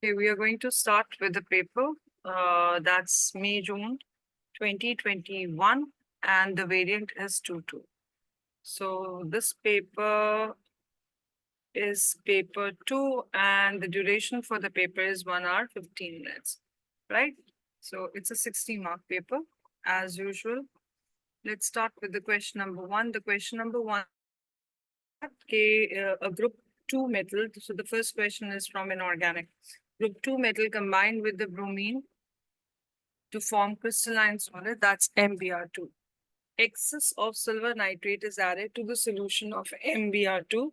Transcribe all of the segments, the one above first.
Okay, we are going to start with the paper. That's May-June 2021, and the variant is 2-2. So this paper is paper 2, and the duration for the paper is 1 hour 15 minutes, right? So it's a 60-mark paper, as usual. Let's start with the question number 1. The question number 1, a group 2 metal. So the first question is from inorganic. Group 2 metal combined with the bromine to form crystalline solid, that's MbR2. Excess of silver nitrate is added to the solution of MbR2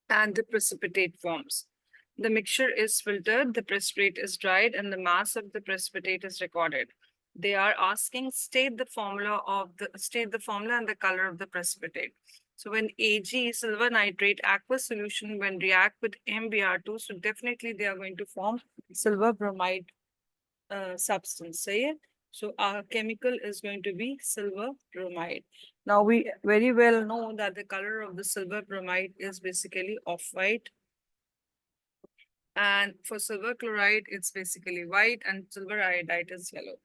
and the precipitate forms. The mixture is filtered, the precipitate is dried, and the mass of the precipitate is recorded. They are asking state the formula and the color of the precipitate. So when Ag, silver nitrate, aqueous solution, when react with MbR2, so definitely they are going to form silver bromide substance. Say it. So our chemical is going to be silver bromide. Now we very well know that the color of the silver bromide is basically off-white. And for silver chloride, it's basically white, and silver iodide is yellow.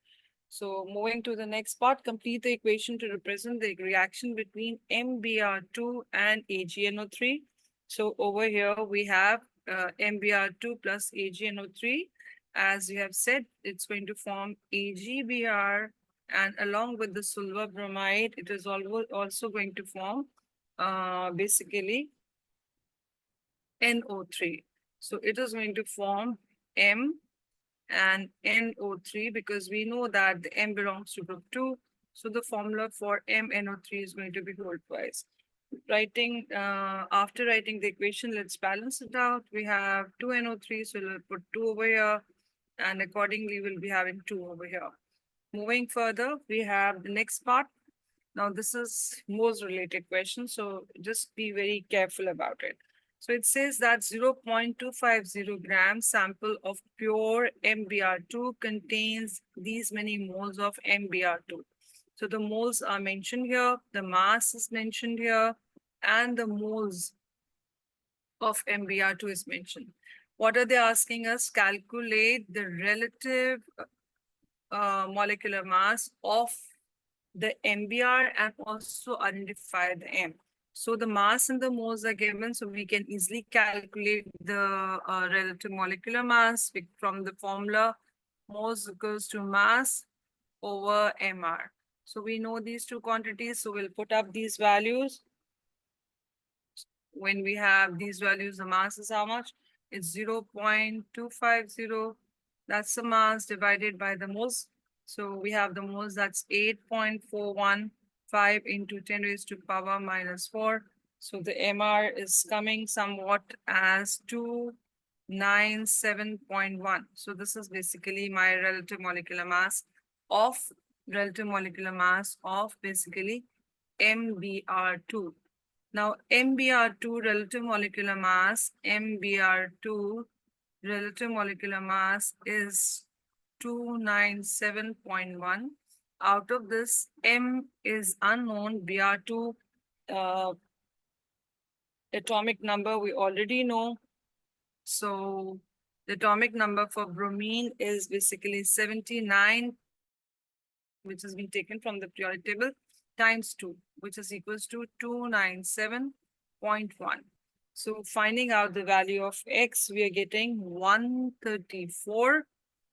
So moving to the next part, complete the equation to represent the reaction between MbR2 and AgNO3. So over here we have MbR2 plus AgNO3. As you have said, it's going to form AgBr, and along with the silver bromide, it is also going to form basically NO3. So it is going to form M and NO3 because we know that the M belongs to group 2. So the formula for MnO3 is going to be whole twice. After writing the equation, let's balance it out. We have 2NO3, so we'll put 2 over here, and accordingly we'll be having 2 over here. Moving further, we have the next part. Now this is most related question, so just be very careful about it. So it says that 0.250 gram sample of pure MbR2 contains these many moles of MbR2. So the moles are mentioned here, the mass is mentioned here, and the moles of MbR2 is mentioned. What are they asking us? Calculate the relative molecular mass of the MbR and also identify the M. So the mass and the moles are given, so we can easily calculate the relative molecular mass from the formula. Moles equals to mass over Mr. So we know these two quantities, so we'll put up these values. When we have these values, the mass is how much? It's 0.250. That's the mass divided by the moles. So we have the moles, that's 8.415 into 10 raised to power minus 4. So the Mr is coming somewhat as 297.1. So this is basically my relative molecular mass of basically MbR2. Now, MbR2 relative molecular mass is 297.1. Out of this, M is unknown, Br2 atomic number we already know. So the atomic number for bromine is basically 79, which has been taken from the periodic table, times 2, which is equals to 297.1. So finding out the value of X, we are getting 134.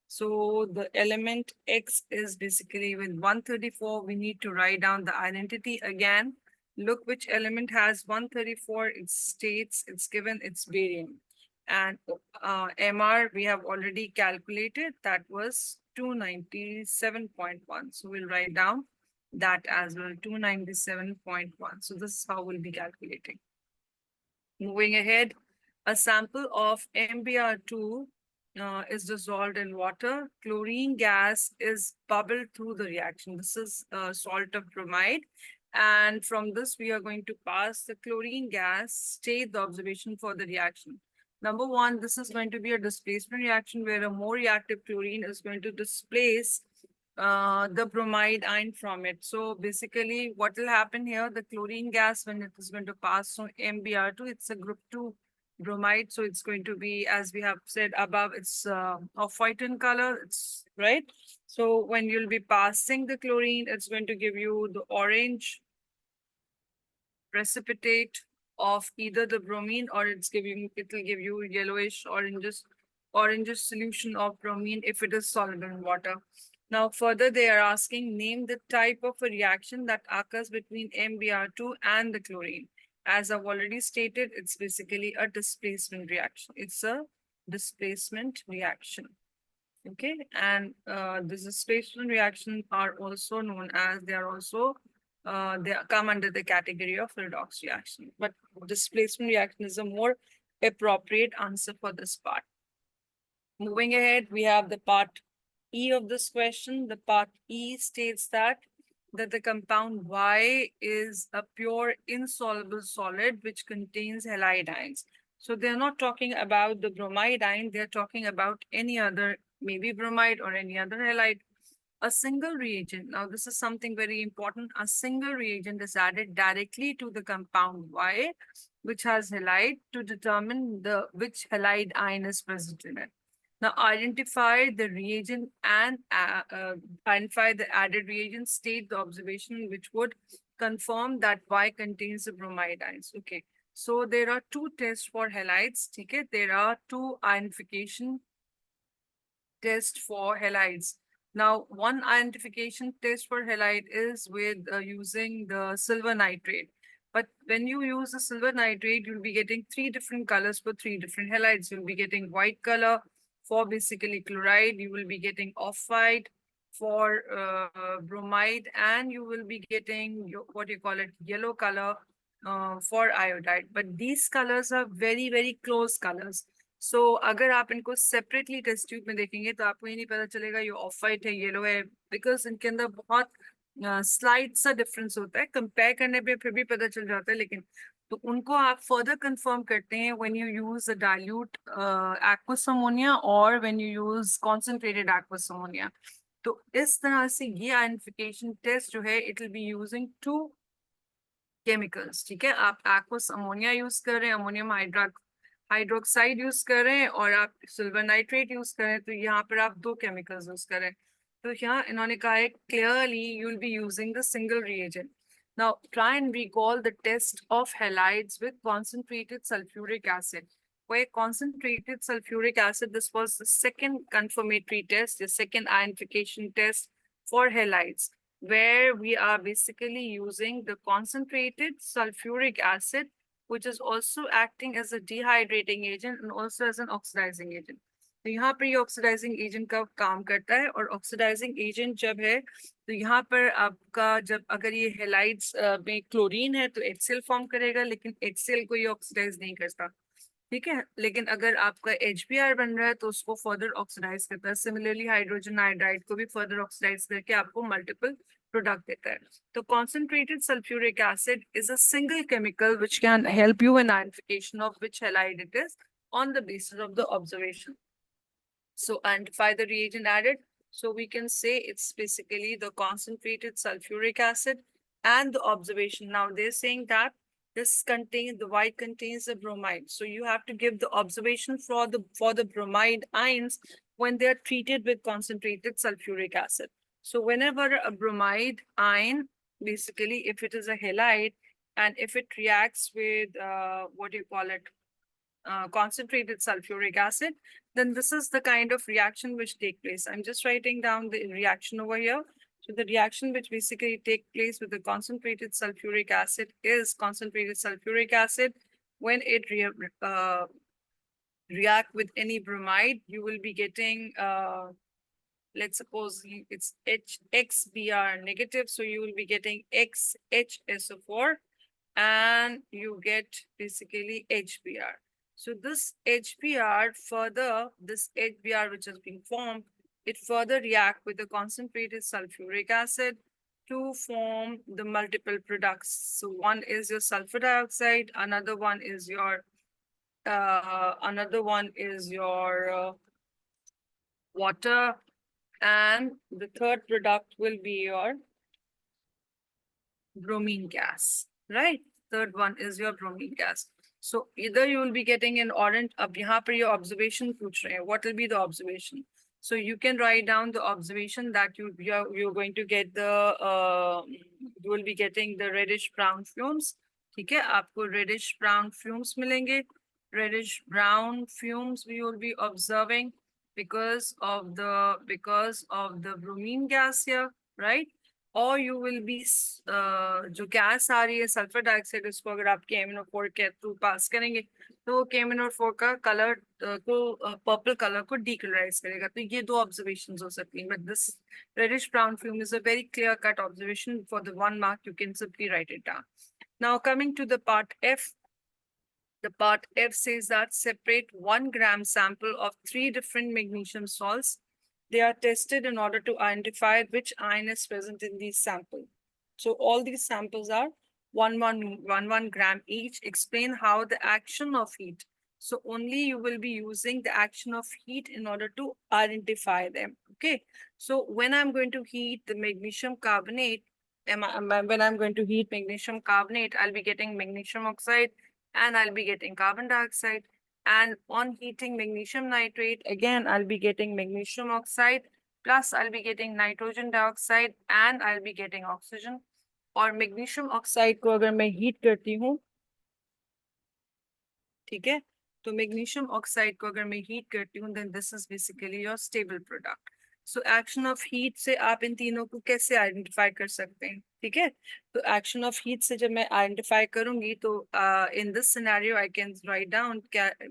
So the element X is basically with 134. We need to write down the identity again. Look which element has 134. It states it's given its barium. And Mr, we have already calculated, that was 297.1. So we'll write down that as well, 297.1. So this is how we'll be calculating. Moving ahead, a sample of MbR2 is dissolved in water. Chlorine gas is bubbled through the reaction. This is salt of bromide. And from this, we are going to pass the chlorine gas, state the observation for the reaction. Number 1, this is going to be a displacement reaction where a more reactive chlorine is going to displace the bromide ion from it. So basically what will happen here, the chlorine gas, when it is going to pass through MbR2, it's a group 2 bromide. So it's going to be, as we have said above, it's off-white in color. It's right. So when you'll be passing the chlorine, it's going to give you the orange precipitate of either the bromine, or it'll give you yellowish orangish solution of bromine if it is soluble in water. Now further they are asking, name the type of a reaction that occurs between MbR2 and the chlorine. As I've already stated, it's basically a displacement reaction. It's a displacement reaction. Okay, and this displacement reaction are also known as, they come under the category of redox reaction. But displacement reaction is a more appropriate answer for this part. Moving ahead, we have the part E of this question. The part E states that the compound Y is a pure insoluble solid which contains halide ions. So they're not talking about the bromide ion, they're talking about any other, maybe bromide or any other halide. A single reagent, now this is something very important, a single reagent is added directly to the compound Y, which has halide, to determine which halide ion is present in it. Now identify the reagent and identify the added reagent, state the observation which would confirm that Y contains the bromide ions. Okay, so there are two tests for halides. Okay, there are two ionization tests for halides. Now, one identification test for halide is with using the silver nitrate. But when you use the silver nitrate, you'll be getting three different colors for three different halides. You'll be getting white color for basically chloride. You will be getting off-white for bromide, and you will be getting what you call it, yellow color for iodide. But these colors are very, very close colors. सो अगर आप इनको separately test tube में देखेंगे तो आपको ये नहीं पता चलेगा ये ऑफ वाइट है, येलो है, बिकॉज इनके अंदर बहुत स्लाइड सा डिफरेंस होता है. कंपेयर करने पे फिर भी पता चल जाता है, लेकिन तो उनको आप फर्दर कंफर्म करते हैं when you use dilute aqueous ammonia और when you use concentrated aqueous ammonia. तो इस तरह से ये आइडेंटिफिकेशन टेस्ट जो है, it will be using two chemicals. ठीक है, आप एक्वस अमोनिया यूज कर रहे हैं, अमोनियम हाइड्रोक्साइड यूज करें, और आप सिल्वर नाइट्रेट यूज करें, तो यहाँ पर आप दो केमिकल्स यूज करें. तो यहाँ इन्होंने कहा है clearly you will be using the single reagent. Now try and recall the test of halides with concentrated sulfuric acid. Where concentrated sulfuric acid, this was the second confirmatory test, the second identification test for halides, where we are basically using the concentrated sulfuric acid, which is also acting as a dehydrating agent and also as an oxidizing agent. तो यहाँ पर ये oxidising agent का काम करता है, और oxidising agent जब है तो यहाँ पर आपका, जब अगर ये हेलाइड्स में क्लोरीन है तो HCl फॉर्म करेगा, लेकिन HCl को ये ऑक्सीडाइज नहीं करता. ठीक है, लेकिन अगर आपका HBr बन रहा है तो उसको फर्दर ऑक्सीडाइज करता है. सिमिलरली हाइड्रोजन आयोडाइड को भी फर्दर ऑक्सीडाइज करके आपको मल्टीपल प्रोडक्ट देता है. तो concentrated sulfuric acid is a single chemical which can help you in identification of which halide it is on the basis of the observation. So identify the reagent added. So we can say it's basically the concentrated sulfuric acid and the observation. Now they're saying that the white contains the bromide. So you have to give the observation for the bromide ions when they're treated with concentrated sulfuric acid. So whenever a bromide ion, basically if it is a halide and if it reacts with concentrated sulfuric acid, then this is the kind of reaction which take place. I'm just writing down the reaction over here. So the reaction which basically take place with the concentrated sulfuric acid is concentrated sulfuric acid. When it react with any bromide, you will be getting, let's suppose it's XBr negative. So you will be getting XHSO4 and you get basically HBr. So this HBr which has been formed, it further react with the concentrated sulfuric acid to form the multiple products. So one is your sulfur dioxide, another one is your water, and the third product will be your bromine gas, right? Third one is your bromine gas. So either you will be getting an orange. अब यहाँ पर ये observation पूछ रहे हैं. What will be the observation? So you can write down the observation that you're going to get you will be getting the reddish brown fumes. ठीक है, आपको reddish brown fumes मिलेंगे. Reddish brown fumes we will be observing because of the bromine gas here, right? और you will be जो gas आ रही है sulphur dioxide, इसको अगर आप KMnO4 के थ्रू पास करेंगे तो वो KMnO4 का कलर को पर्पल कलर को डीकलराइज करेगा. तो ये दो ऑब्जर्वेशंस हो सकती हैं. But this reddish brown fume is a very clear cut observation. For the 1 mark you can simply write it down. Now coming to the part F. The part F says that separate 1 gram sample of 3 different magnesium salts. They are tested in order to identify which ion is present in these samples. So all these samples are 1 gram each. Explain how the action of heat. So only you will be using the action of heat in order to identify them. Okay. So when I'm going to heat the magnesium carbonate, when I'm going to heat magnesium carbonate, I'll be getting magnesium oxide and I'll be getting carbon dioxide. And on heating magnesium nitrate, again, I'll be getting magnesium oxide, plus I'll be getting nitrogen dioxide and I'll be getting oxygen. और magnesium oxide को अगर मैं heat करती हूँ, ठीक है, तो magnesium oxide को अगर मैं heat करती हूँ, then this is basically your stable product. So action of heat से आप इन तीनों को कैसे identify कर सकते हैं, ठीक है? तो action of heat से जब मैं identify करूंगी तो in this scenario I can write down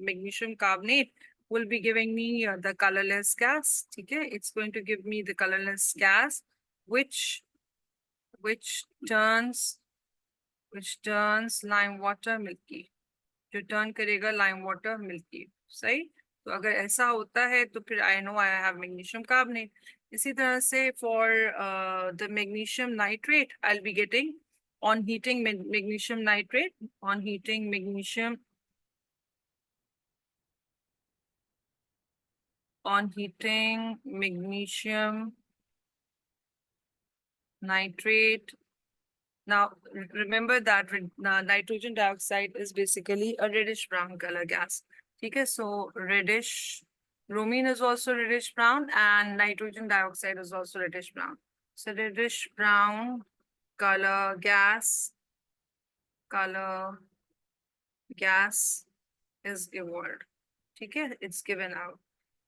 magnesium carbonate will be giving me the colorless gas, ठीक है? It's going to give me the colorless gas which turns lime water milky. जो turn करेगा lime water milky. सही. तो अगर ऐसा होता है तो फिर I know I have magnesium carbonate. इसी तरह से for the magnesium nitrate I will be getting on heating magnesium nitrate, on heating magnesium nitrate. Now, remember that nitrogen dioxide is basically a reddish brown color gas. Okay, so reddish, bromine is also reddish brown and nitrogen dioxide is also reddish brown. So reddish brown color gas is evolved. Okay, it's given out.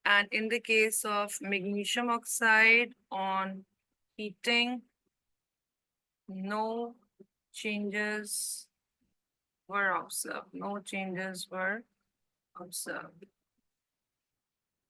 And in the case of magnesium oxide on heating, no changes were observed. No changes were observed.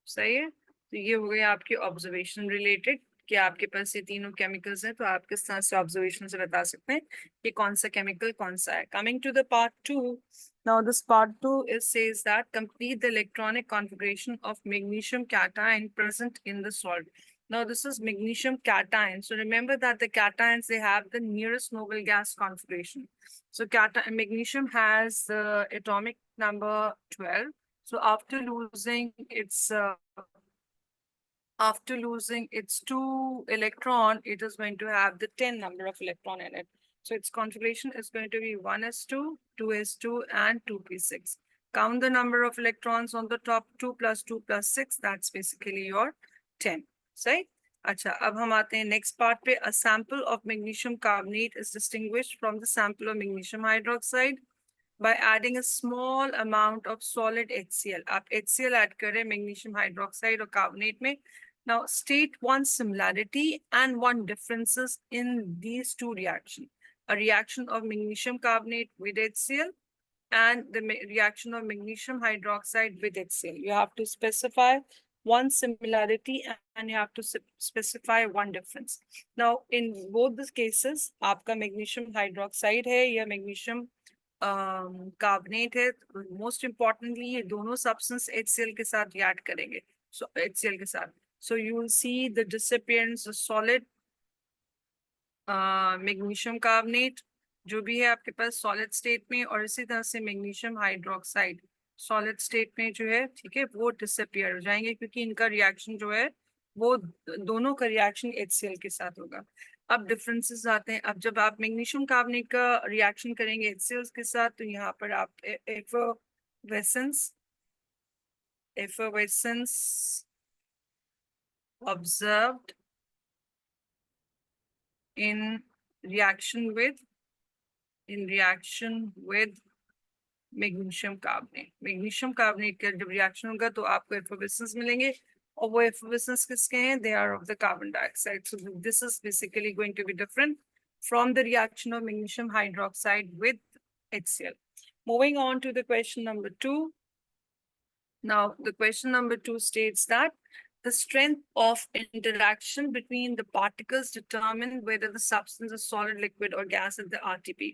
सही है. तो ये हो गया आपके observation related कि आपके पास ये तीनों केमिकल्स हैं, तो आप किस तरह से ऑब्जर्वेशन से बता सकते हैं कि कौन सा केमिकल कौन सा है. Coming to the part 2. Now this part 2 says that complete the electronic configuration of magnesium cation present in the salt. Now this is magnesium cation. So remember that the cations, they have the nearest noble gas configuration. So magnesium has the atomic number 12. So after losing its 2 electron, it is going to have the 10 number of electron in it. So its configuration is going to be 1s2, 2s2, and 2p6. Count the number of electrons on the top. 2 plus 2 plus 6, that's basically your 10. Right? अच्छा, अब हम आते हैं next part पे. A sample of magnesium carbonate is distinguished from the sample of magnesium hydroxide by adding a small amount of solid HCl. आप HCl add करें magnesium hydroxide और carbonate में. Now state one similarity and one differences in these two reactions. A reaction of magnesium carbonate with HCl and the reaction of magnesium hydroxide with HCl. You have to specify one similarity and you have to specify one difference. Now in both the cases, आपका magnesium hydroxide है या magnesium carbonate है. Most importantly, ये दोनों substance HCl के साथ react करेंगे. So HCl के साथ. So you will see the disappearance of solid magnesium carbonate जो भी है आपके पास solid state में, और इसी तरह से magnesium hydroxide solid state में जो है, ठीक है, वो disappear हो जाएंगे क्योंकि इनका reaction जो है वो दोनों का reaction HCl के साथ होगा. अब डिफरेंसेस आते हैं। अब जब आप मैग्नीशियम कार्बोनेट का रिएक्शन करेंगे HCl के साथ, तो यहाँ पर आप effervescence observed in reaction with magnesium carbonate. Magnesium carbonate का जब रिएक्शन होगा तो आपको एफर्वेसेंस मिलेंगे, और वो एफर्वेसेंस किसके हैं? They are of the carbon dioxide. So this is basically going to be different from the reaction of magnesium hydroxide with HCl. Moving on to the question number 2. Now, the question number 2 states that the strength of interaction between the particles determine whether the substance is solid, liquid, or gas at the RTP.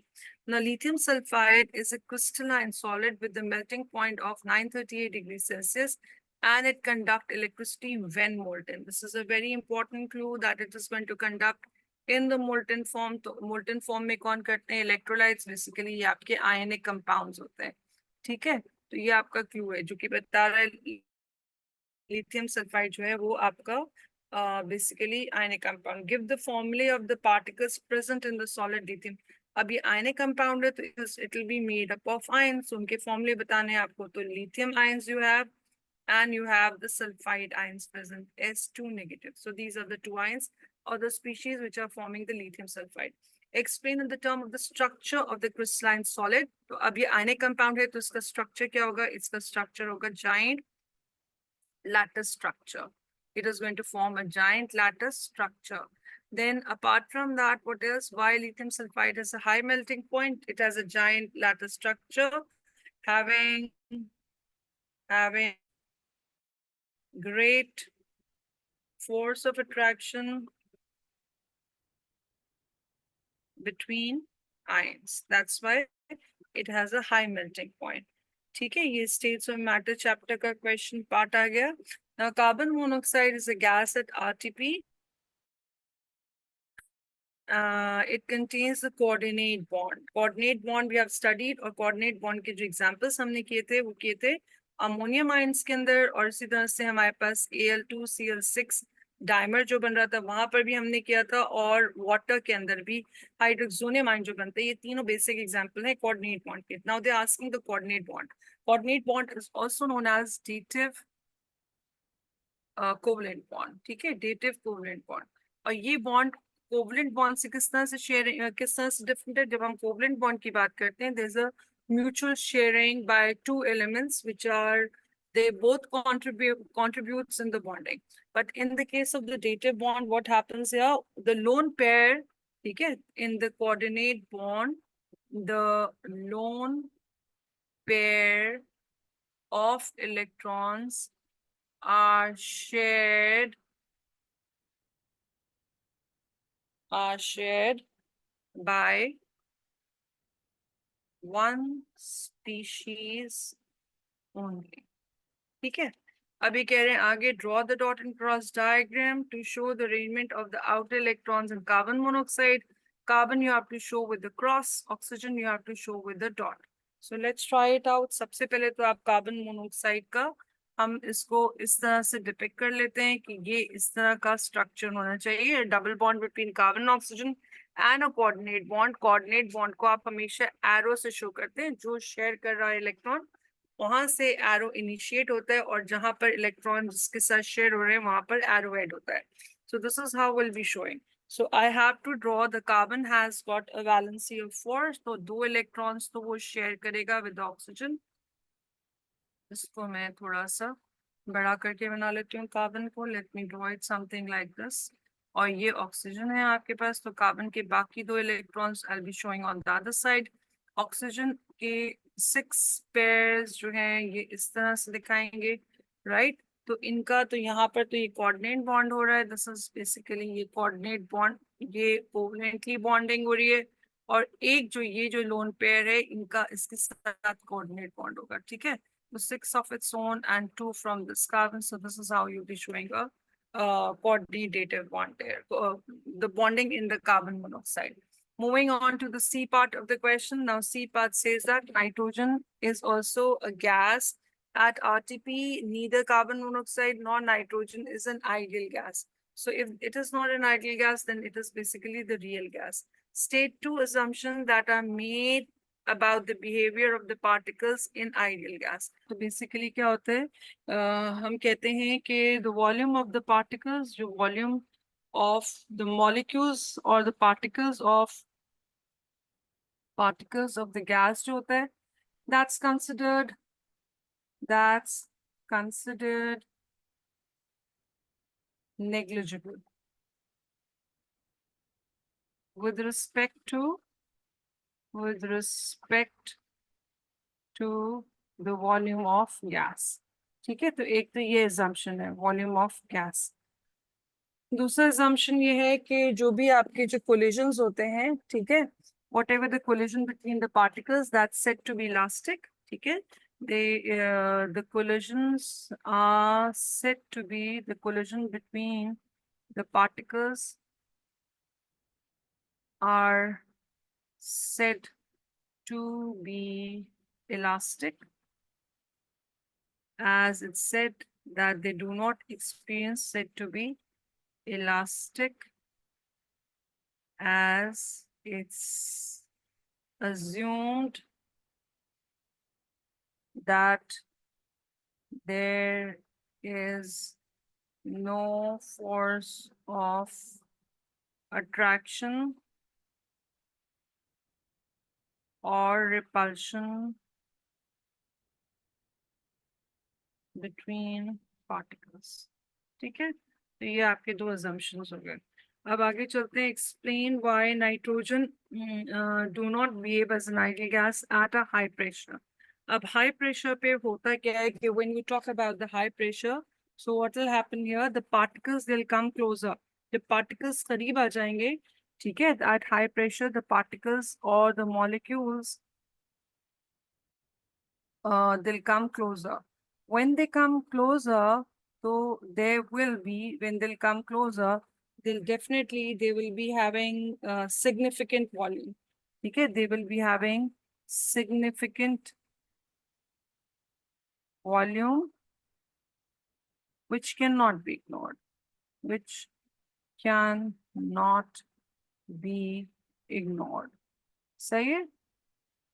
Now, lithium sulfide is a crystalline solid with the melting point of 938 degrees Celsius, and it conducts electricity when molten. This is a very important clue that it is going to conduct in the molten form. तो molten form में कौन करते हैं? Electrolytes, basically ये आपके ionic compounds होते हैं, ठीक है? तो ये आपका क्लू है जो कि बता रहा है लिथियम सल्फाइड जो है वो आपका basically ionic compound. Give the formulae of the particles present in the solid lithium. अब ये आयनिक कंपाउंड है तो it will be made up of ions, उनके फॉर्मूले बताने हैं आपको। तो lithium ions you have and you have the sulfide ions present, S2 negative. So these are the two ions or the species which are forming the lithium sulfide. Explain in the term of the structure of the crystalline solid. तो अब ये ionic compound है तो इसका structure क्या होगा? इसका structure होगा giant lattice structure. It is going to form a giant lattice structure. Then apart from that, what else? Why lithium sulfide has a high melting point? It has a giant lattice structure having great force of attraction between ions. That's why it has a high melting point. ठीक है, ये states of matter chapter का question part आ गया. Now carbon monoxide is a gas at RTP. It contains the coordinate bond. Coordinate bond we have studied, और coordinate bond के जो examples हमने किए थे वो किए थे अमोनियम आयंस के अंदर, और इसी तरह से हमारे पास Al2Cl6 डाइमर जो बन रहा था वहां पर भी हमने किया था, और वाटर के अंदर भी हाइड्रोक्सोनियम आयन जो बनते हैं। ये तीनों बेसिक एग्जांपल है कोऑर्डिनेट बॉन्ड के। Now they asking the coordinate bond. Coordinate bond is also known as dative covalent bond, ठीक है, डेटिव कोवलेंट बॉन्ड। और ये बॉन्ड कोवलेंट बॉन्ड से किस तरह से किस तरह से डिफरेंट है? जब हम कोवलेंट बॉन्ड की बात करते हैं, there is a mutual sharing by two elements which are they both contributes in the bonding. But in the case of the dative bond, what happens here? The lone pair, okay, in the coordinate bond, the lone pair of electrons are shared by one species only. ठीक है, अभी कह रहे हैं आगे draw the dot and cross diagram to show the arrangement of the outer electrons in carbon monoxide. Carbon you have to show with the cross, oxygen you have to show with the dot. So let's try it out. सबसे पहले तो आप carbon monoxide का हम इसको इस तरह से डिपिक्ट कर लेते हैं कि ये इस तरह का स्ट्रक्चर होना चाहिए, double bond between carbon oxygen and a coordinate bond. Coordinate bond को आप हमेशा एरो से शो करते हैं, जो शेयर कर रहा है इलेक्ट्रॉन वहां से एरो इनिशिएट होता है, और जहां पर इलेक्ट्रॉन जिसके साथ शेयर हो रहे हैं वहां पर एरो ऐड होता है। So this is how will be showing. So I have to draw the carbon has got a valency of 4, तो 2 इलेक्ट्रॉन्स तो वो शेयर करेगा विद ऑक्सीजन। इसको मैं थोड़ा सा बड़ा करके बना लेती हूँ कार्बन को। Let me draw it something like this. और ये ऑक्सीजन है आपके पास, तो कार्बन के बाकी 2 electrons I will be showing on the other side. Oxygen के 6 पेयर्स जो हैं ये इस तरह से दिखाएंगे, राइट? तो इनका तो यहाँ पर तो ये कोऑर्डिनेट बॉन्ड हो रहा है, दिस इज बेसिकली ये कोऑर्डिनेट बॉन्ड, ये कोवलेंटली बॉन्डिंग हो रही है। और एक जो ये जो लोन पेयर है इनका इसके साथ कोऑर्डिनेट बॉन्ड होगा, ठीक है? तो 6 of its own and 2 from this carbon. So this is how you'll be showing a coordinative bond there, the bonding in the carbon monoxide. Moving on to the C part of the question. Now C part says that nitrogen is also a gas at RTP. Neither carbon monoxide nor nitrogen is an ideal gas. So if it is not an ideal gas, then it is basically the real gas. State two assumptions that are made about the behavior of the particles in ideal gas. तो basically क्या होता है, हम कहते हैं कि the volume of the particles, जो volume of the molecules or the particles of the gas जो होता है, that's considered negligible with respect to the volume of gas. ठीक है, तो एक तो ये assumption है volume of gas. दूसरा assumption ये है कि जो भी आपके जो collisions होते हैं, ठीक है, whatever the collision between the particles, that's said to be elastic. ठीक है, the collisions are said to be the collision between the particles are said to be elastic, as it's said that they do not experience said to be elastic, as it's assumed that there is no force of attraction or repulsion between particles. ठीक है, तो ये आपके दो assumptions हो गए. अब आगे चलते हैं. Explain why nitrogen do not behave as an ideal gas at a high pressure. अब high pressure पे होता क्या है कि when you talk about the high pressure, so what will happen here, the particles they'll come closer. जब particles करीब आ जाएंगे, ठीक है, at high pressure the particles or the molecules they'll come closer. When they come closer, so there will be, when they'll come closer, they will be having significant volume. Okay, they will be having significant volume, which cannot be ignored, which cannot be ignored. सही है?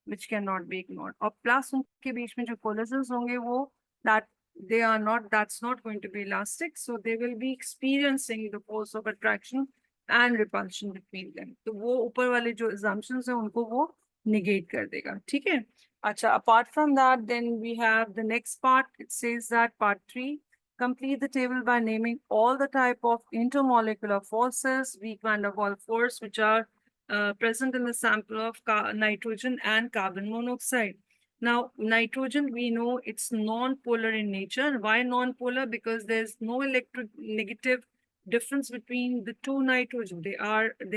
Which cannot be ignored. और plus उनके बीच में जो collisions होंगे वो that that's not going to be elastic, so they will be experiencing the force of attraction and repulsion between them. तो वो ऊपर वाले जो assumptions हैं उनको वो negate कर देगा. ठीक है? अच्छा, apart from that, then we have the next part. It says that part 3, complete the table by naming all the type of intermolecular forces, weak van der Waals force, which are present in the sample of nitrogen and carbon monoxide. Now, nitrogen, we know it's non-polar in nature. Why non-polar? Because there's no electronegative difference between the two nitrogen. They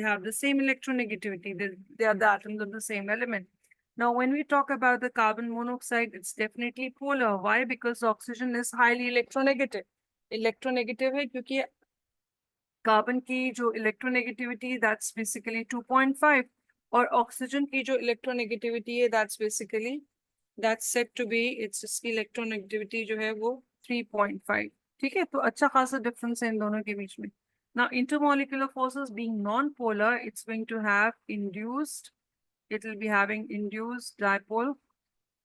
have the same electronegativity. They are the atoms of the same element. Now, when we talk about the carbon monoxide, it's definitely polar. Why? Because oxygen is highly electronegative. Electronegative है क्योंकि carbon की जो electronegativity that's basically 2.5 और oxygen की जो electronegativity है that's set to be its इसकी electronegativity जो है वो 3.5. ठीक है, तो अच्छा खासा डिफरेंस है इन दोनों के बीच में. Now intermolecular forces being non-polar, it's going to have induced, it will be having induced dipole.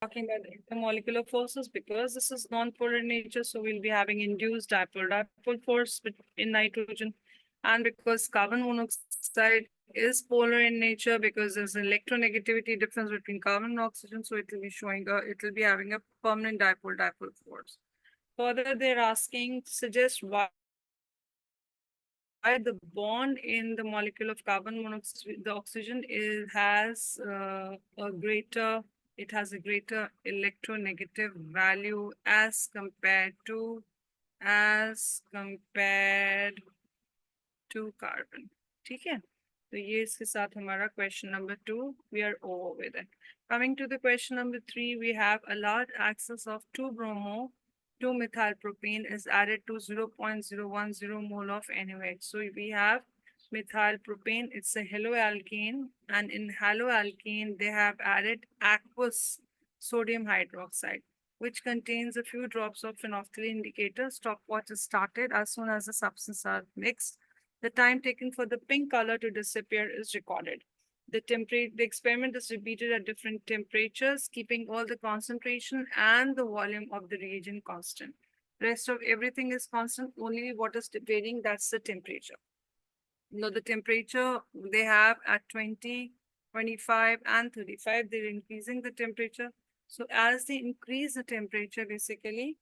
Talking about the intermolecular forces, because this is non-polar in nature, so we'll be having induced dipole force in nitrogen. And because carbon monoxide is polar in nature, because there's an electronegativity difference between carbon and oxygen, so it will be it will be having a permanent dipole force. Further, they're asking, suggest why the bond in the molecule of carbon monoxide, the oxygen has a greater electronegative value as compared to carbon. ठीक है, तो ये इसके साथ हमारा question number 2 we are over with it. Coming to the question number 3, we have a large excess of 2-methyl propane is added to 0.010 mole of NaOH. So we have methyl propane, it's a haloalkane, and in haloalkane they have added aqueous sodium hydroxide. which contains a few drops of phenolphthalein indicator. Stopwatch is started as soon as the substances are mixed. The time taken for the pink color to disappear is recorded. The experiment is repeated at different temperatures, keeping all the concentration and the volume of the reagent constant. Rest of everything is constant, only what is varying, that's the temperature. Now the temperature they have at 20, 25 and 35, they're increasing the temperature. So as they increase the temperature, basically,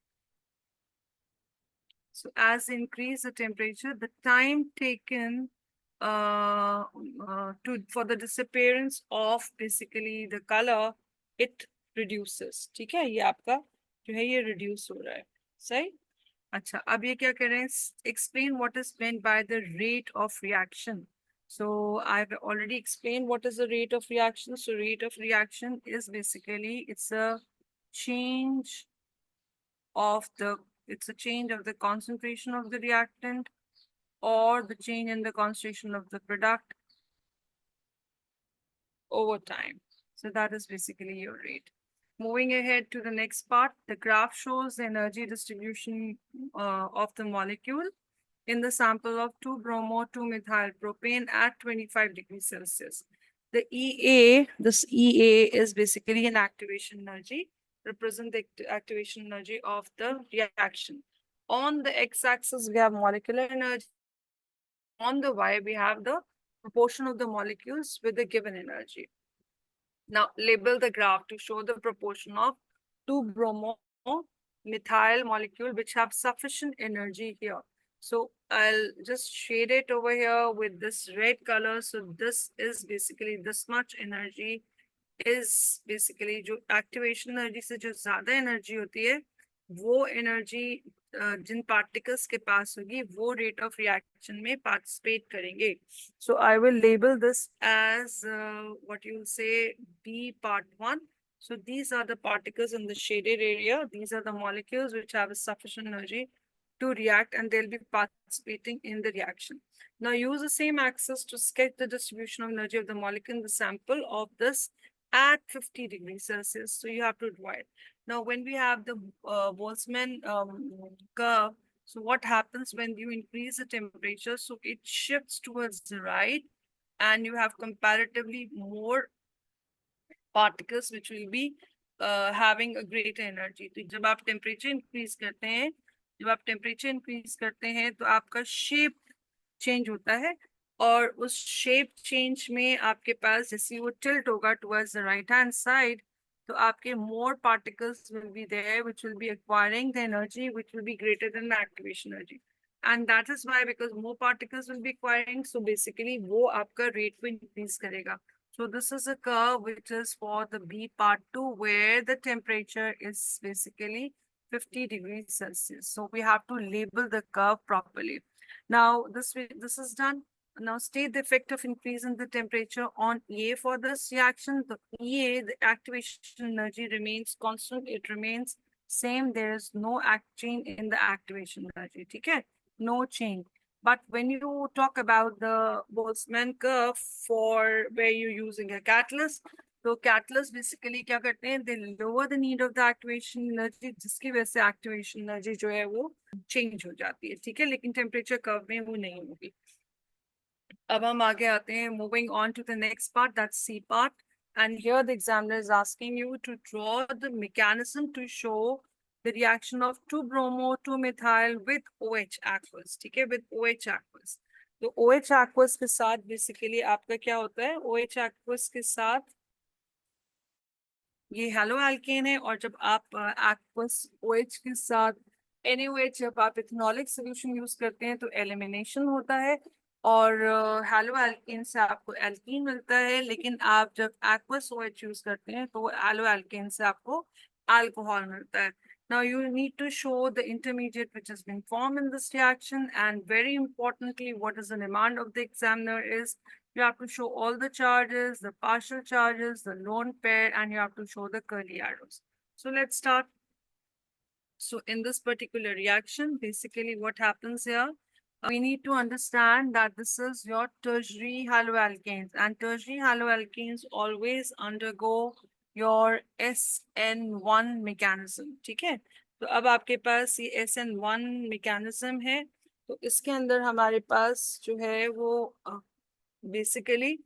the time taken for the disappearance of basically the color, it reduces. ठीक है, ये आपका जो है ये reduce हो रहा है, सही? अच्छा, अब ये क्या करें? Explain what is meant by the rate of reaction. So I've already explained what is the rate of reaction. So rate of reaction is basically it's a change of the concentration of the reactant or the change in the concentration of the product over time. So that is basically your rate. Moving ahead to the next part, the graph shows the energy distribution of the molecule in the sample of 2-bromo-2-methyl propane at 25 degrees Celsius. The this EA is basically an activation energy, represent the activation energy of the reaction. On the x-axis, we have molecular energy. On the y, we have the proportion of the molecules with the given energy. Now, label the graph to show the proportion of 2-bromo-methyl molecule which have sufficient energy here. So I'll just shade it over here with this red color. So this is basically this much energy is basically जो activation energy से जो ज़्यादा energy होती है, वो energy जिन particles के पास होगी, वो rate of reaction में participate करेंगे. So I will label this as what you will say B part 1. So these are the particles in the shaded area. These are the molecules which have a sufficient energy to react and they'll be participating in the reaction. Now use the same axis to sketch the distribution of energy of the molecule in the sample of this at 50 degrees Celsius. So you have to divide. Now when we have the Boltzmann curve, so what happens when you increase the temperature? So it shifts towards the right and you have comparatively more particles which will be having a greater energy. तो जब आप temperature increase करते हैं, तो आपका shape change होता है और उस shape change में आपके पास जैसे वो tilt होगा towards the right hand side, तो आपके more particles will be there which will be acquiring the energy which will be greater than the activation energy. And that is why, because more particles will be acquiring, so basically वो आपका rate को increase करेगा. So this is a curve which is for the B part 2 where the temperature is basically 50 degrees Celsius. So we have to label the curve properly. Now this is done. Now state the effect of increase in the temperature on EA for this reaction. The EA, the activation energy remains constant. It remains same. There is no change in the activation energy. Okay? No change. But when you talk about the Boltzmann curve for where you're using a catalyst, तो catalyst basically क्या करते हैं? They lower the need of the activation energy, जिसकी वजह से activation energy जो है वो change हो जाती है, ठीक है? लेकिन temperature curve में वो नहीं होगी. अब हम आगे आते हैं, moving on to the next part, that's C part. And here the examiner is asking you to draw the mechanism to show the reaction of 2-bromo-2-methyl with OH aqueous, ठीक है? With OH aqueous. तो OH aqueous के साथ basically आपका क्या होता है? OH aqueous के साथ ये हेलो एल्केन है और जब आप aqueous OH के साथ NaOH जब आप इथेनॉलिक सोल्यूशन यूज करते हैं तो एलिमिनेशन होता है और हेलो एल्केन से आपको एल्कीन मिलता है, लेकिन आप जब aqueous OH यूज करते हैं तो हेलो एल्केन से आपको अल्कोहल मिलता है. Now you need to show the intermediate which has been formed in this reaction, and very importantly, what is the demand of the examiner is you have to show all the charges, the partial charges, the lone pair, and you have to show the curly arrows. So let's start. So in this particular reaction, basically what happens here, we need to understand that this is your tertiary haloalkanes, and tertiary haloalkanes always undergo your SN1 mechanism, ठीक है। तो अब आपके पास ये SN1 mechanism है, तो इसके अंदर हमारे पास जो है वो basically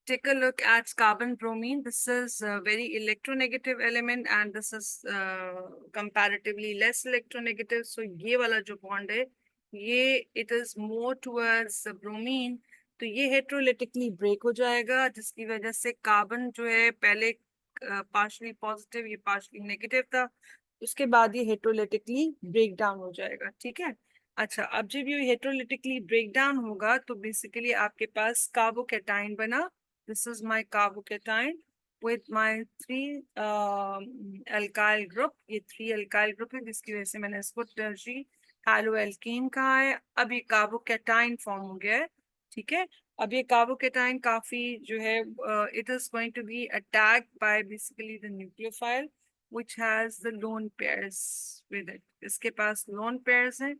take a look at carbon bromine. This is a very electronegative element and this is comparatively less electronegative. So ये वाला जो bond है ये it is more towards the bromine, तो ये heterolytically break हो जाएगा, जिसकी वजह से कार्बन जो है पहले partially positive ये partially negative था, उसके बाद ये heterolytically break down हो जाएगा, ठीक है। अच्छा, अब जब ये heterolytically break down होगा तो बेसिकली आपके पास कार्बोकैटायन बना। This is my carbocation with my three alkyl group। ये 3 alkyl group है जिसकी वजह से मैंने इसको टर्शरी हैलोएल्कीन कहा है। अब ये कार्बोकैटायन फॉर्म हो गया है, ठीक है। अब ये कार्बोकैटायन काफी जो है it is going to be attacked by basically the nucleophile which has the lone pairs with it। इसके पास lone pairs हैं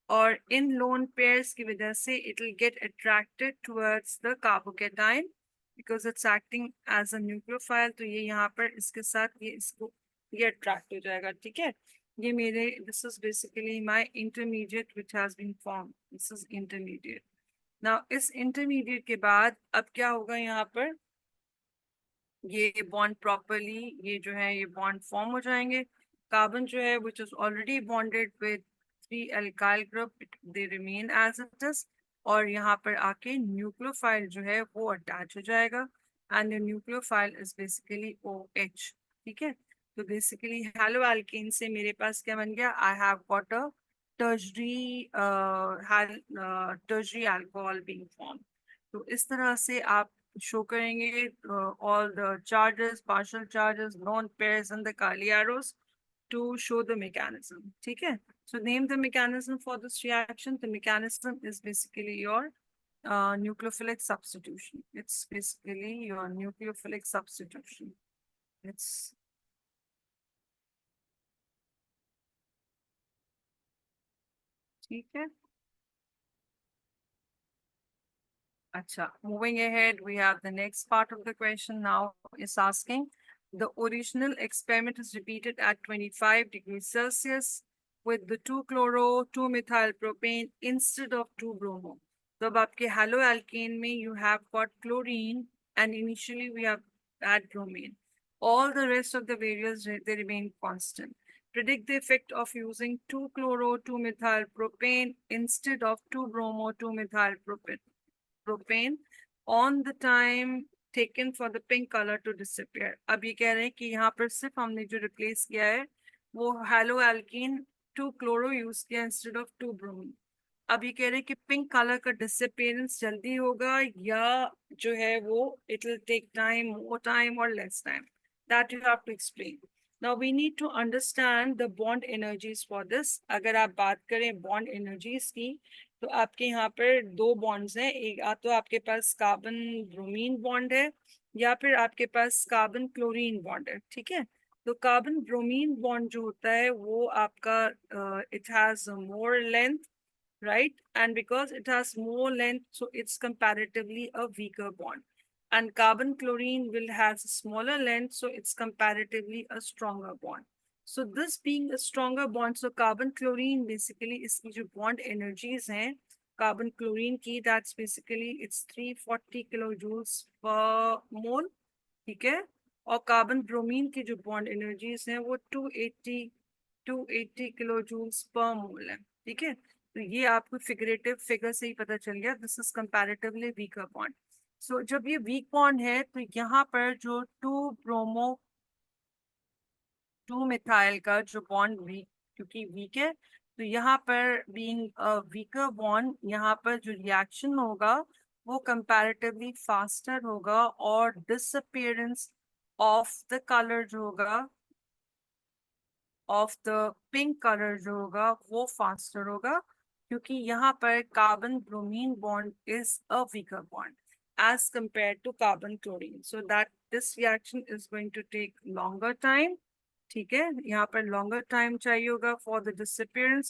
और इन lone pairs की वजह से it will get attracted towards the carbocation because it's acting as a nucleophile। तो ये यहाँ पर इसके साथ ये इसको ये अट्रैक्ट हो जाएगा, ठीक है। ये मेरे this is basically my intermediate which has been formed। this is intermediate। now इस intermediate के बाद अब क्या होगा यहाँ पर, ये बॉन्ड प्रॉपरली ये जो है ये बॉन्ड फॉर्म हो जाएंगे। कार्बन जो है which is already bonded with 3 alkyl group they remain as it is, और यहाँ पर आके न्यूक्लियोफाइल जो है वो अटैच हो जाएगा and the nucleophile is basically OH, ठीक है। तो बेसिकली हेलो एल्केन से मेरे पास क्या बन गया, I have got a tertiary tertiary alcohol being form. तो इस तरह से आप शो करेंगे all the charges, partial charges, lone pairs and the Kali arrows to show the mechanism, ठीक है। So name the mechanism for this reaction। The mechanism is basically your nucleophilic substitution। It's basically your nucleophilic substitution। It's ठीक है। Acha, moving ahead, we have the next part of the question now is asking the original experiment is repeated at 25 degrees Celsius with the 2-chloro, 2-methyl propane instead of 2-bromo. So, अब आपके haloalkane में you have got chlorine and initially we have had bromine. All the rest of the variables they remain constant. Predict the effect of using 2-chloro, 2-methyl propane instead of 2-bromo, 2-methyl propane on the time taken for the pink color to disappear। अब ये कह रहे हैं कि यहाँ पर सिर्फ हमने जो रिप्लेस किया है वो हेलो एल्कीन 2-क्लोरो यूज किया इंस्टेड ऑफ 2-ब्रोमीन। अब ये कह रहे हैं कि पिंक कलर का डिसअपियरेंस जल्दी होगा या जो है वो it will take time, more time और less time, that you have to explain. Now we need to understand the bond energies for this. अगर आप बात करें बॉन्ड एनर्जीज की तो आपके यहाँ पर 2 बॉन्ड्स हैं, एक या तो आपके पास कार्बन ब्रोमीन बॉन्ड है या फिर आपके पास कार्बन क्लोरीन बॉन्ड है, ठीक है। तो कार्बन ब्रोमीन बॉन्ड जो होता है वो आपका it has more length, right? And because it has more length, so it's comparatively a weaker bond. And carbon chlorine will has a smaller length, so it's comparatively a stronger bond. So this being a stronger bond, so carbon chlorine basically इसकी जो bond energies हैं carbon chlorine की, that's basically it's 340 kilojoules per mole, ठीक है। और carbon bromine की जो bond energies हैं वो 280 किलोजूल्स पर मोल है, ठीक है। तो ये आपको फिगरेटिव फिगर से ही पता चल गया, this is comparatively weaker bond. So जब ये वीक बॉन्ड है तो यहाँ पर जो 2-ब्रोमो 2-मिथाइल का जो बॉन्ड वीक क्योंकि वीक है तो यहाँ पर बीइंग वीकर बॉन्ड यहाँ पर जो रिएक्शन होगा वो कंपैरेटिवली फास्टर होगा और डिसअपियरेंस ऑफ द कलर जो होगा ऑफ द पिंक कलर जो होगा वो फास्टर होगा क्योंकि यहाँ पर carbon bromine bond is a weaker bond as compared to carbon chlorine, so that this reaction is going to take longer time, ठीक है। यहाँ पर longer time चाहिए होगा for the disappearance।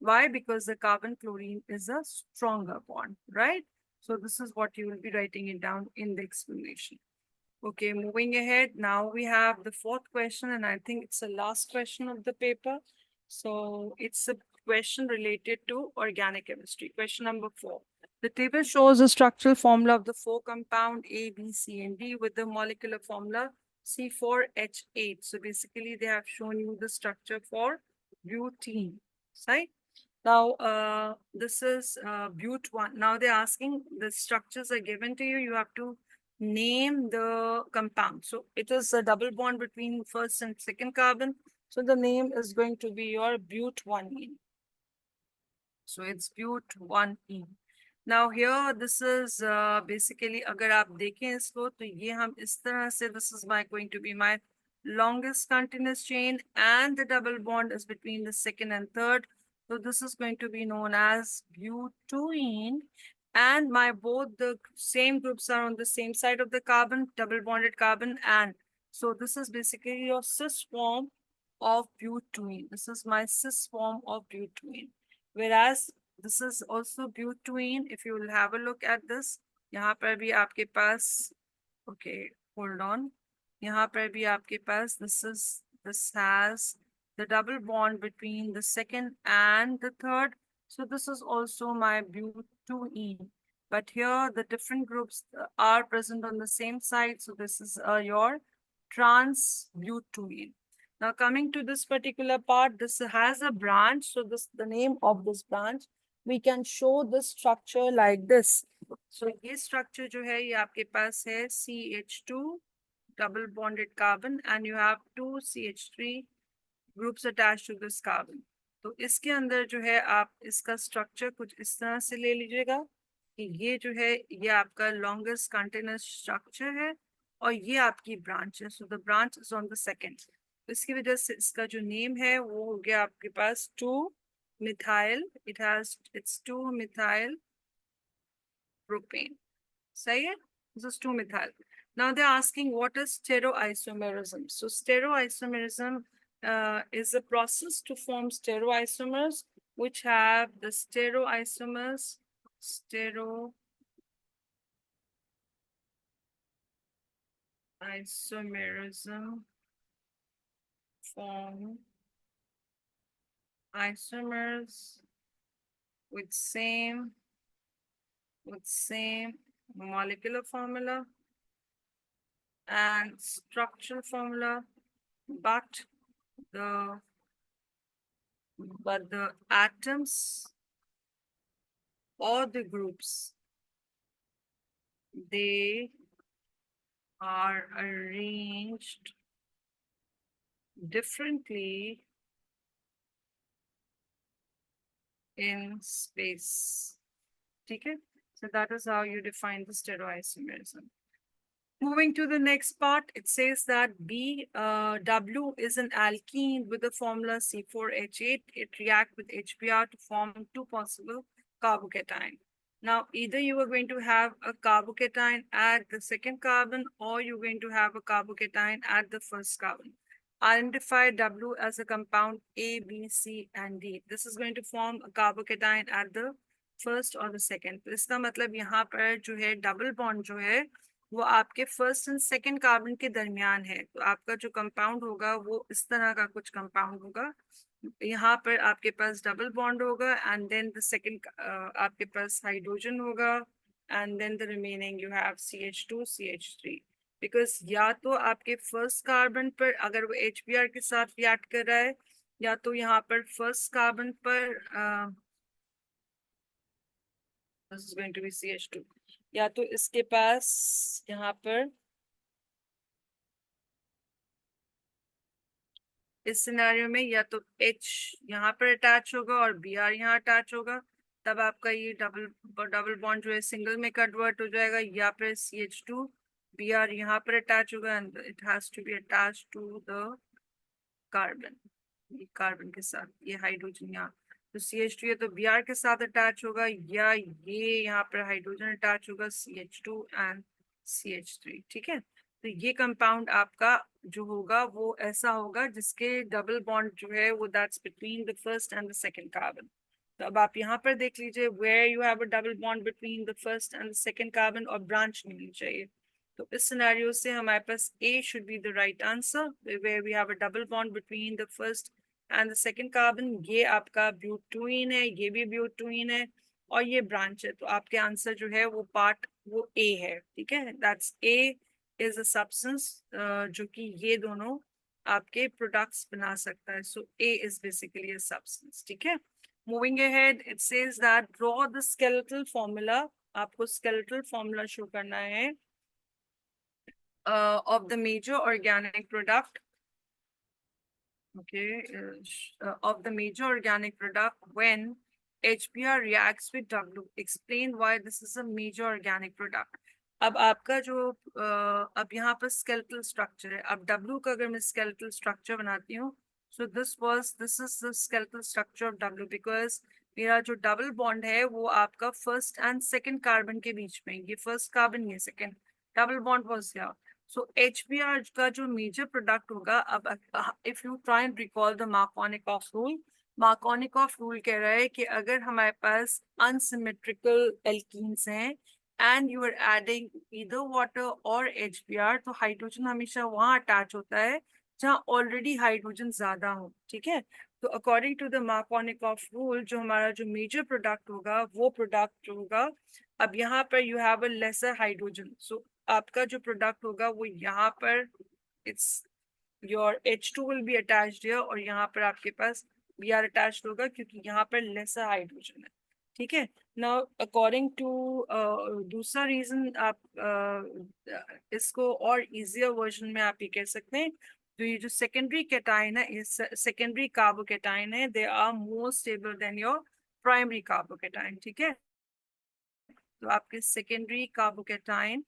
why? Because the carbon chlorine is a stronger bond, right? So this is what you will be writing it down in the explanation। Okay, moving ahead. Now we have the fourth question, and I think it's the last question of the paper. So it's a question related to organic chemistry. Question number 4. The table shows the structural formula of the four compound A, B, C, and D with the molecular formula C4H8. So basically, they have shown you the structure for butene, right? Now, this is but one. Now they're asking the structures are given to you. You have to name the compound. So it is a double bond between first and second carbon. So the name is going to be your but1ene. So it's but1ene. Now here this is basically अगर आप देखें इसको तो ये हम इस तरह से this is my going to be my longest continuous chain and the double bond is between the second and third. So this is going to be known as butene and my both the same groups are on the same side of the carbon, double bonded carbon, and so this is basically your cis form of butene. This is my cis form of butene. Whereas this is also butene. If you will have a look at this, यहाँ पर भी आपके पास, okay, hold on. यहाँ पर भी आपके पास, this has the double bond between the second and the third. So this is also my butene. But here the different groups are present on the same side. So this is your trans butene. Now coming to this particular part, this has a branch. So this the name of this branch. We can show the structure like this. So ये structure जो है ये आपके पास है CH2 double bonded carbon and you have two CH3 groups attached to this carbon. तो इसके अंदर जो है आप इसका structure कुछ इस तरह से ले लीजिएगा कि ये जो है ये आपका longest continuous structure है और ये आपकी branch है. So the branch is on the second. इसकी वजह से इसका जो नेम है वो हो गया आपके पास 2-methyl. It's 2-methyl propane. सही है? This is 2-methyl. Now they're asking what is stereoisomerism. So stereoisomerism is a process to form stereoisomers which have the stereoisomers, stereoisomerism form isomers with same molecular formula and structural formula, but the atoms or the groups, they are arranged differently in space. Okay? So that is how you define the stereoisomerism. Moving to the next part, it says that W is an alkene with the formula C4H8. It reacts with HBr to form two possible carbocation. Now, either you are going to have a carbocation at the second carbon or you're going to have a carbocation at the first carbon. Identify W as a compound A, B, C, and D. This is going to form a carbocation at the first or the second. तो इसका मतलब यहाँ पर जो है double bond जो है वो आपके फर्स्ट एंड सेकंड कार्बन के दरमियान है. तो आपका जो कंपाउंड होगा वो इस तरह का कुछ कंपाउंड होगा. यहाँ पर आपके पास डबल बॉन्ड होगा एंड देन द सेकंड आपके पास हाइड्रोजन होगा and then the remaining you have CH2 CH3. Because या तो आपके फर्स्ट कार्बन पर अगर वो HBr के साथ रिएक्ट कर रहा है या तो यहाँ पर फर्स्ट कार्बन पर this is going to be CH2 या तो इसके पास यहाँ पर इस सिनेरियो में या तो H यहाँ पर अटैच होगा और Br यहाँ अटैच होगा, तब आपका ये डबल बॉन्ड जो है सिंगल में कन्वर्ट हो जाएगा. या फिर CH2 Br यहाँ पर अटैच होगा and it has to be attach to the carbon. ये कार्बन के साथ ये हाइड्रोजन यहाँ तो CH2 या तो Br के साथ अटैच होगा या ये यहाँ पर हाइड्रोजन अटैच होगा CH2 एंड CH3. ठीक है, तो ये कंपाउंड आपका जो होगा वो ऐसा होगा जिसके डबल बॉन्ड जो है वो that's between the first and the second carbon. तो अब आप यहाँ पर देख लीजिए where you have a double bond between the first and the second carbon और ब्रांच मिलनी चाहिए. तो इस सिनेरियो से हमारे पास A should be the right answer, where we have a double bond between the first and the second carbon. ये आपका ब्यूटूइन है, ये भी ब्यूटूइन है, और ये ब्रांच है। तो आपके आंसर जो है वो पार्ट वो A है, ठीक है। That's A is a substance जो कि ये दोनों आपके प्रोडक्ट्स बना सकता है। सो A is basically a substance, ठीक है। Moving ahead, it says that draw the skeletal formula. आपको skeletal formula शो करना है of the major organic product. Okay, of the major organic product when HBr reacts with W. Explain why this is a major organic product. अब आपका जो अब यहाँ पर skeletal structure है। अब W का अगर मैं skeletal structure बनाती हूँ, so this is the skeletal structure of W, because मेरा जो double bond है वो आपका first and second carbon के बीच में, ये first carbon ये second, double bond was here. So HBr का जो मेजर प्रोडक्ट होगा, अब if you try and recall the Markovnikov rule, Markovnikov rule कह रहा है कि अगर हमारे पास अनसिमेट्रिकल एल्कीन्स हैं and you are adding either water और HBr, तो हाइड्रोजन हमेशा वहां अटैच होता है जहां ऑलरेडी हाइड्रोजन ज्यादा हो, ठीक है। तो according to the Markovnikov rule जो हमारा जो मेजर प्रोडक्ट होगा वो प्रोडक्ट जो होगा, अब यहाँ पर you have a lesser hydrogen, so आपका जो प्रोडक्ट होगा वो यहाँ पर it's your H2 will be attached here, और यहाँ पर आपके पास Br अटैच्ड होगा क्योंकि यहाँ पर लेसर हाइड्रोजन है, ठीक है। नाउ अकॉर्डिंग टू दूसरा रीजन, आप इसको और इजियर वर्जन में आप ये कह सकते हैं, तो ये जो सेकेंडरी कैटाइन है, ये सेकेंडरी कार्बोकैटाइन है, they are more stable than your primary carbocation, ठीक है। तो आपके secondary carbocation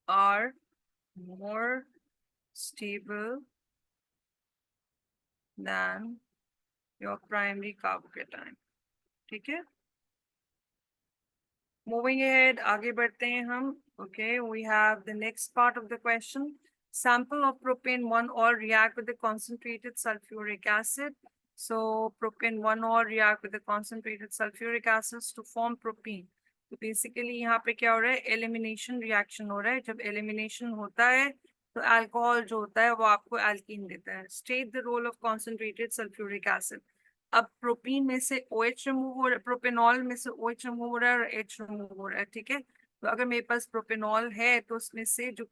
are more stable than your primary carbocation, ठीक है। Moving ahead, आगे बढ़ते हैं हम। Okay, we have the next part of the question. Sample of propane 1-ol react with the concentrated sulfuric acid. So propane 1-ol react with the concentrated sulfuric acids to form propene. तो basically यहाँ पे क्या हो रहा है, elimination reaction हो रहा है। जब एलिमिनेशन होता है तो अल्कोहल जो होता है वो आपको एल्कीन देता है। State the role of concentrated sulphuric acid. अब प्रोपीन में से OH रिमूव हो रहा है, प्रोपेनॉल में से OH रिमूव हो रहा है और H रिमूव हो रहा है, ठीक है। तो अगर मेरे पास प्रोपेनॉल है तो उसमें से जो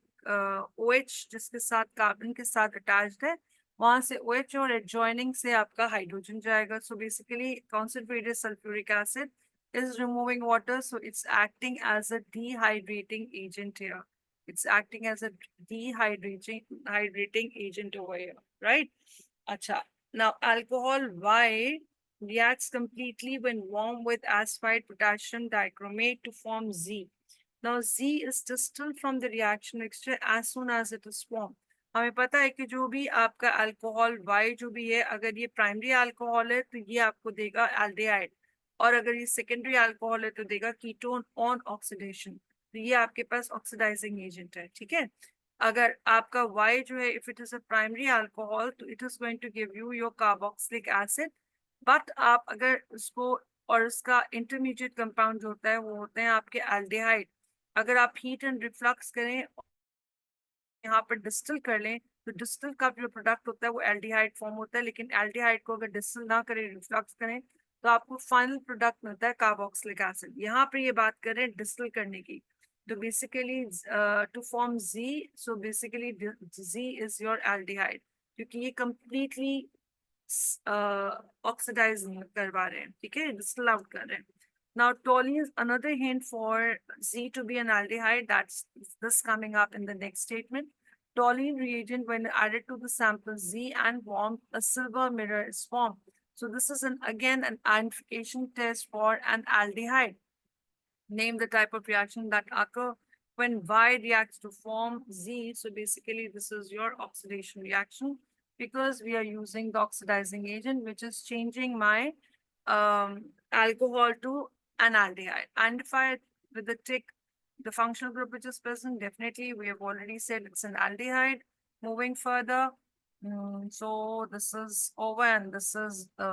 OH जिसके साथ कार्बन के साथ अटैच्ड है वहां से OH और एडजॉइनिंग से आपका हाइड्रोजन जाएगा। So basically concentrated sulphuric acid is removing water, so it's acting as a dehydrating agent here. It's acting as a dehydrating agent over here, right? Acha. Now alcohol Y reacts completely when warmed with aspide potassium dichromate to form Z. Now Z is distilled from the reaction mixture as soon as it is formed. हमें पता है कि जो भी आपका alcohol Y जो भी है, अगर ये प्राइमरी अल्कोहल है तो ये आपको देगा एल्डिहाइड, और अगर ये सेकेंडरी अल्कोहल है तो देगा कीटोन ऑन ऑक्सीडेशन। तो ये आपके पास ऑक्सीडाइजिंग एजेंट है, ठीक है। अगर आपका Y जो है, if it is a primary alcohol, तो it is going to give you your carboxylic acid. But आप अगर उसको और उसका इंटरमीडिएट कंपाउंड जो होता है वो होते हैं आपके एल्डिहाइड। अगर आप हीट एंड रिफ्लक्स करें, यहाँ पर डिस्टिल कर लें, तो डिस्टिल का जो प्रोडक्ट होता है वो एल्डिहाइड फॉर्म होता है, लेकिन एल्डिहाइड को अगर डिस्टिल ना करें, रिफ्लक्स करें, तो आपको फाइनल प्रोडक्ट मिलता है कार्बोक्सिलिक एसिड। यहाँ पर ये बात करें डिस्टिल करने की, तो basically to form Z, so basically Z is your aldehyde, क्योंकि ये कंप्लीटली ऑक्सीडाइज करवा रहे हैं, ठीक है, डिस्टिल आउट कर रहे हैं। Now, toluene is another hint for Z to be an aldehyde. That's this coming up in the next statement. Toluene reagent, when added to the sample Z and warmed, a silver mirror is formed. So this is again an identification test for an aldehyde. Name the type of reaction that occur when Y reacts to form Z. So basically, this is your oxidation reaction, because we are using the oxidizing agent, which is changing my alcohol to an aldehyde. Identify it with the tick the functional group which is present. Definitely, we have already said it's an aldehyde. Moving further, so this is over and this is the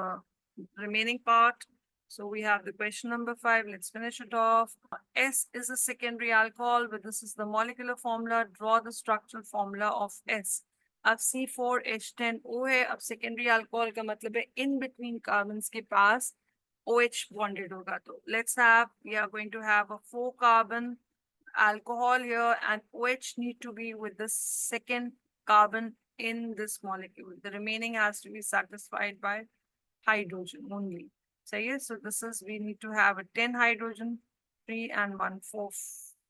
remaining part. So we have the question number 5. Let's finish it off. S is a secondary alcohol, but this is the molecular formula. Draw the structural formula of S. अब C4H10O है. अब secondary alcohol का मतलब है in between carbons के पास OH bonded होगा. तो we are going to have a 4 carbon alcohol here, and OH need to be with the second carbon in this molecule. The remaining has to be satisfied by hydrogen only. So yes, so this is, we need to have a 10 hydrogen, 3 and 1, 4,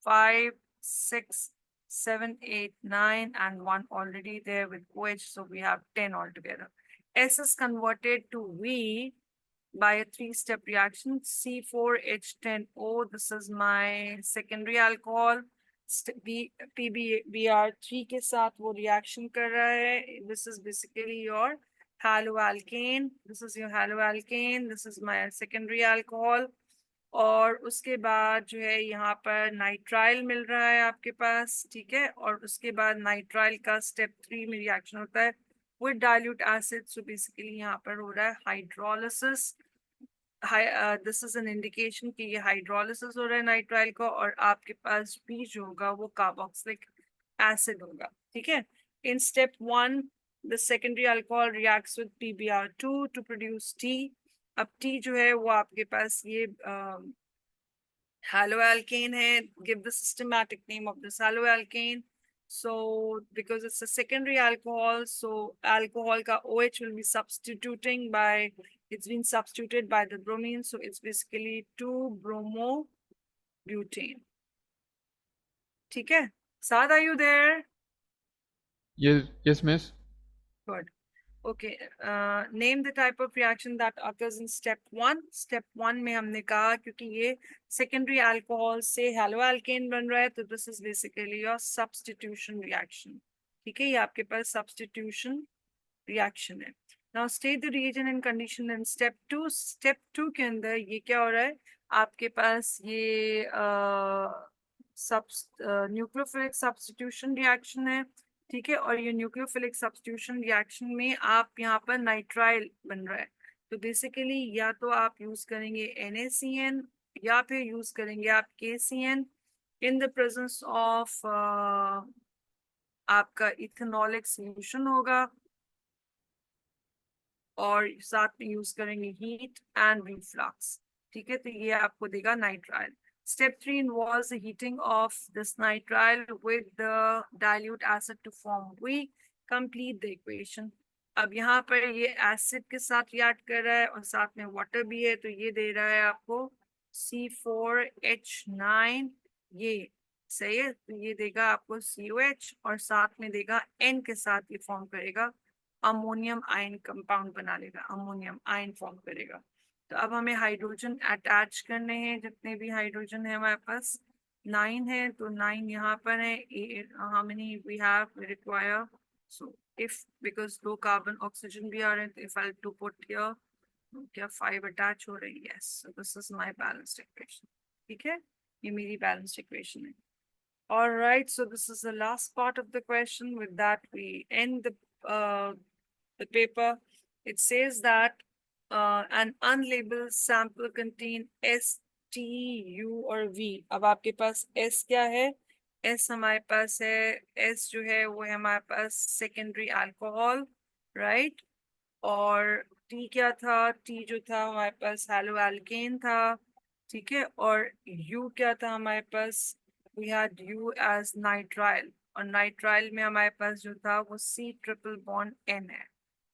5, 6, 7, 8, 9, and 1 already there with OH. So we have 10 altogether. S is converted to V by a 3-step reaction. C4H10O, this is my secondary alcohol. PbBr3 के साथ वो reaction कर रहा है. This is basically your haloalkane. This is your haloalkane. This is my secondary alcohol. और उसके बाद जो है यहाँ पर नाइट्राइल मिल रहा है आपके पास, ठीक है. और उसके बाद नाइट्राइल का स्टेप 3 में रिएक्शन होता है with dilute acid. So basically यहाँ पर हो रहा है hydrolysis. This is an indication कि ये हाइड्रोलिसिस हो रहा है नाइट्राइल का, और आपके पास भी जो होगा वो कार्बोक्सिलिक एसिड होगा, ठीक है. In step 1 the secondary alcohol reacts with PbR2 to produce T. अब T जो है वो आपके पास ये haloalkane है. Give the systematic name of this haloalkane. So because it's a secondary alcohol, so alcohol ka OH will be substituting by, it's been substituted by the bromine, so it's basically 2-bromobutane. ठीक है. Saad, are you there? Yes, miss. Good. Okay, name the type of reaction that occurs in step 1. Step 1 में हमने कहा क्योंकि ये secondary alcohol से haloalkane बन रहा है, तो this is basically your substitution reaction. ठीक है, ये आपके पास substitution reaction है. Now state the reagent and condition in step 2. Step 2 के अंदर ये क्या हो रहा है, आपके पास ये nucleophilic substitution reaction है, ठीक है. और ये न्यूक्लियोफिलिक सब्स्टिट्यूशन रिएक्शन में आप यहाँ पर नाइट्राइल बन रहा है, तो बेसिकली या तो आप यूज करेंगे NaCN या फिर यूज करेंगे आप KCN in the presence of आपका इथेनॉलिक सॉल्यूशन होगा, और साथ में यूज करेंगे हीट एंड रिफ्लक्स, ठीक है. तो ये आपको देगा nitrile. Step 3 involves the heating of this nitrile with the dilute acid to form V. Complete the equation. अब यहाँ पर ये एसिड के साथ रिएक्ट कर रहा है और साथ में वाटर भी है, तो ये दे रहा है आपको C4H9. ये सही है, तो ये देगा आपको COH और साथ में देगा N के साथ ये फॉर्म करेगा अमोनियम आयन कंपाउंड बना लेगा, अमोनियम आयन फॉर्म करेगा. तो अब हमें हाइड्रोजन अटैच करने हैं. जितने भी हाइड्रोजन है हमारे पास 9 है, तो 9 यहाँ पर है. How many we have require. So if because 2 carbon oxygen भी आ रहे हैं, तो if I to put here, क्या 5 अटैच हो रही है. Yes, so this is my balanced equation. ठीक है, ये मेरी बैलेंस्ड इक्वेशन है. All right, so this is the last part of the question. With that, we end the paper. It says that an unlabeled sample contain S, T, U और V. अब आपके पास S क्या है? S हमारे पास है, S जो है वो है हमारे पास secondary alcohol, right? और T क्या था? T जो था हमारे पास haloalkane था, ठीक है. और U क्या था हमारे पास? We had U as nitrile, और nitrile में हमारे पास जो था वो C ट्रिपल बॉन्ड N है,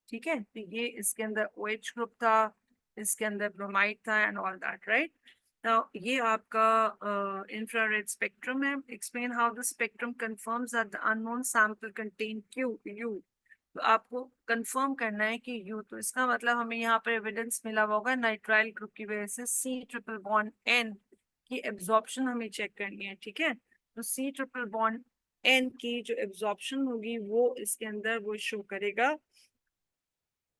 ठीक है. तो ये इसके अंदर OH ग्रुप था, इसके अंदर ब्रोमाइड था and all that, right. Now ये आपका इंफ्रारेड स्पेक्ट्रम है. Explain how the spectrum confirms that the unknown sample contain U. तो आपको कंफर्म करना है कि U, तो इसका मतलब हमें यहाँ पर एविडेंस मिला होगा नाइट्राइल ग्रुप की वजह से C ट्रिपल बॉन्ड N की एब्जॉर्प्शन हमें चेक करनी है, ठीक है. तो C ट्रिपल बॉन्ड N की जो एब्जॉर्प्शन होगी वो इसके अंदर वो शो करेगा.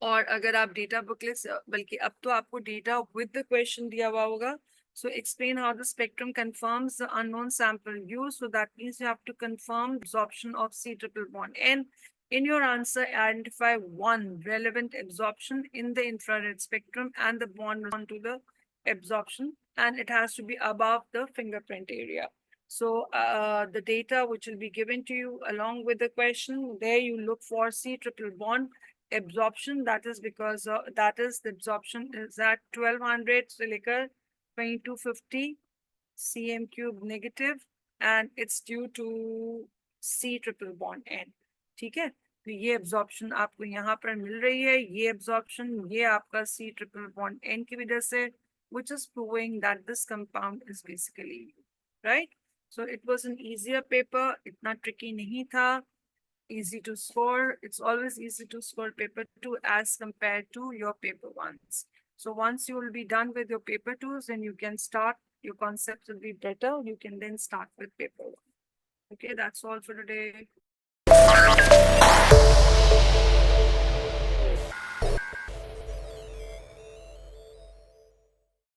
और अगर आप डेटा बुकलेट, बल्कि अब तो आपको डेटा विद द क्वेश्चन दिया हुआ होगा. So explain how the spectrum confirms the unknown sample U. So that means you have to confirm absorption of C triple bond N. In your answer, identify one relevant absorption in the infrared spectrum and the bond to the absorption, and it has to be above the fingerprint area. So the data which will be given to you along with the question, there you look for C triple bond absorption. That is because that is the absorption is at 1200 silica 2250 cm cube negative, and it's due to C triple bond N. ठीक है, तो ये absorption आपको यहाँ पर मिल रही है, ये absorption ये आपका C triple bond N की वजह से, which is proving that this compound is basically right. So it was an easier paper, इतना tricky नहीं था, easy to score. It's always easy to score paper 2 as compared to your paper 1s. So once you will be done with your paper 2s, then you can start, your concepts will be better. You can then start with paper 1. Okay, that's all for today.